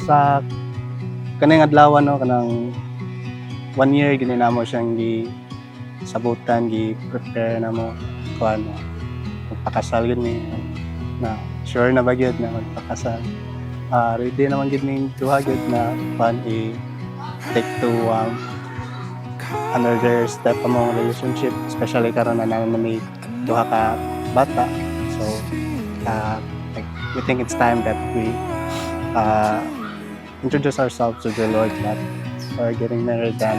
sa kanang adlaw no kanang 1 year gini namo siyang sabutan prepare namo kuan magpakasal gid ni na sure na ba gyud na magpakasal. Ready naman gid ning duha gyud na kuan take to another step among relationship, especially karon na naman may duha ka bata. So like, we think it's time that we introduce ourselves to the Lord that we're getting married then.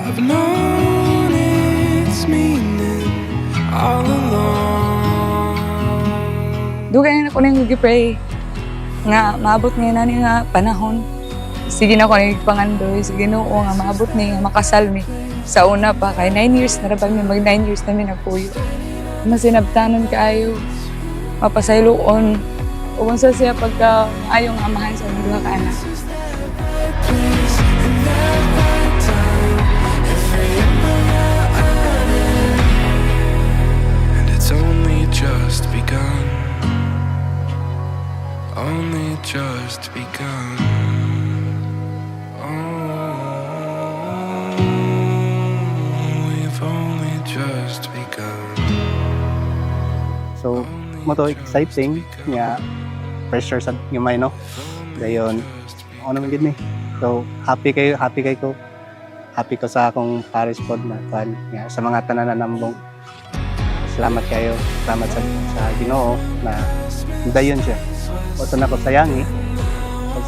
I've known its meaning all along. Dugay na ko nang gi-pray nga maabot niya na nga panahon. Sige na ko nang pangandoy, sige Ginoo nga maabot niya nga makasal mi. Sa una pa kay 9 years na rabag mi mag 9 years na mi nagpuyo. Masinabtanon kaayo, mapasayloon. Ug unsa siya pagka ayong amahan sa duha ka anak. And it's only just begun. Only just begun. Oh, we've only just begun. So mo to exciting nga pressure sa gamay no. Dayon ano naman gid ni. So happy ko. Happy ko sa akong Paris pod na kuan nga sa mga tanan na nambong. Salamat kayo. Salamat sa Ginoo na dayon siya. Oto na ko sayangi.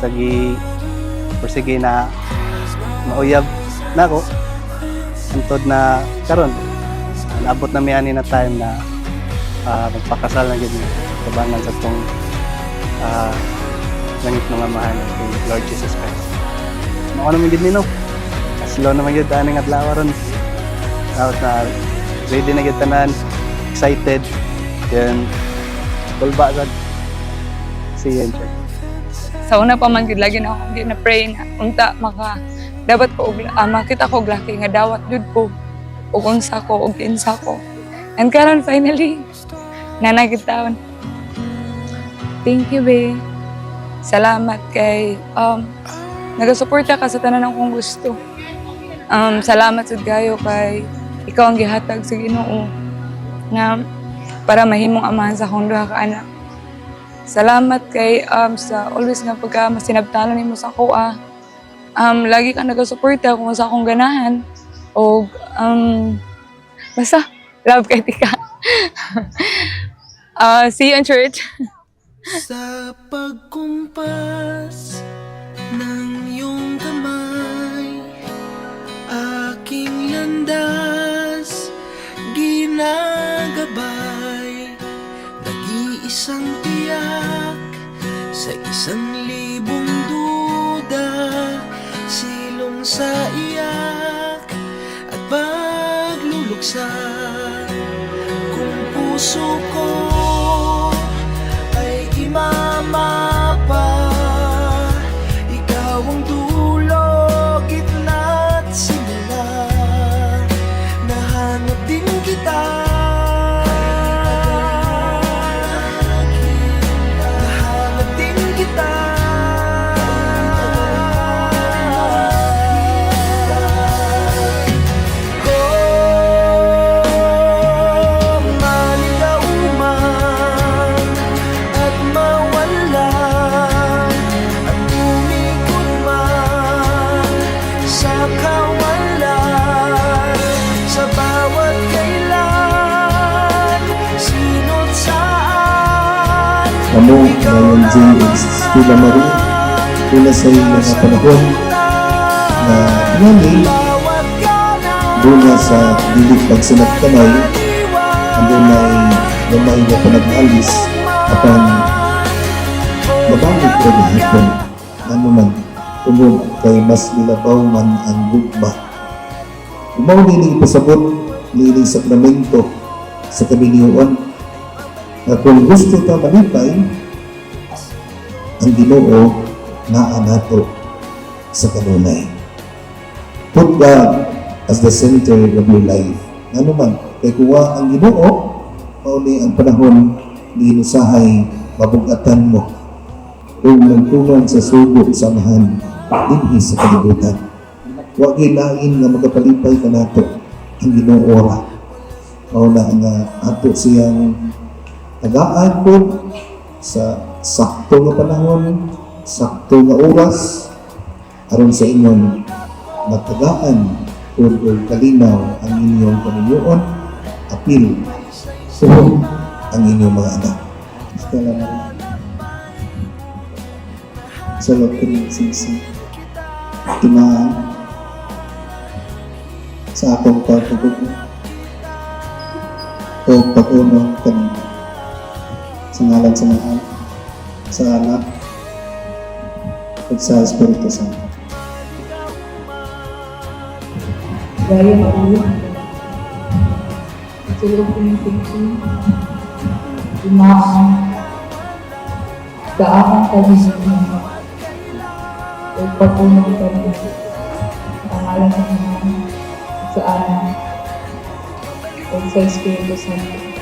Pag sige na mauyab na ko. Antod na karon naabot na mi ani na time na magpakasal na gid ni kabangan sa tong langit ng amahan ng Lord Jesus Christ. Mao naman gid ni no. Slow naman yun, daning adlaw ron. Tapos na ready na yun tanan, excited. Then, tulba agad. See you in church. Sa una pa man gid lagi na ako na pray na unta dapat ko makita ko laki nga dawat jud ko ug unsa ko ug kinsa ko. And karon finally nanagitaon. Thank you, babe. Salamat kay nagasuporta ka sa tanan akong gusto. Salamat sa gayo kay ikaw ang gihatag sa Ginoo nga para mahimong amahan sa akong duha ka anak. Salamat kay sa always nga pagka masinabtanan nimo sa ako lagi ka nagasuporta kung sa akong ganahan o basta love kay tika. See you in church. Sa pagkumpas ng iyong kamay, aking landas ginagabay. Nag-iisang tiyak sa 1,000 duda, silong sa iyak at pagluluksa. Kung puso ko ay imamapa, ikaw ang dulo, gitna at simula. Nahanap din kita, nahanap din kita. Kung maligaw man at mawala, at umikot man sa kawalan, sa bawat kailan, sino't saan, Kamo ngayon JX Tula Marie, una sa mga panahon na ngani bawat kanan, mula sa dilig pagsunod kamay, andun ay gamay na panag-alis apan nabangit ko ng hipon. Ano man, tungod kay mas nilabaw man ang gugma. Umaw nining pasabot, nining sakramento sa kabiniyuan. Na kung gusto ka malipay, ang Ginoo naa nato sa kanunay. Put God as the center of your life. Ano man, kay kuwa ang Ginoo, mauli ang panahon dinusahay mabugatan mo kung nagtunan sa sugod samahan dinhi sa kalibutan. Wa gilain nga magapalipay ka nato ang Ginoo ora. Mao na nga ato siyang tagaan po sa sakto nga panahon, sakto nga oras aron sa ingon matagaan kung kalinaw ang inyong panimuon, apil suhog ang inyong mga anak. Salamat. Salamat ko rin sisi. Timaan sa akong pagpagod o pag-uno kanina. Sa ngalan sa mahal, sa anak, at sa Espiritu Santo. Gaya na ulo. Sulog ko yung thinking. Imaan. Kaakang kalisip mo. O pagpunong ka mo. Pangalan ng mga sa anak. O sa Espiritu Santo.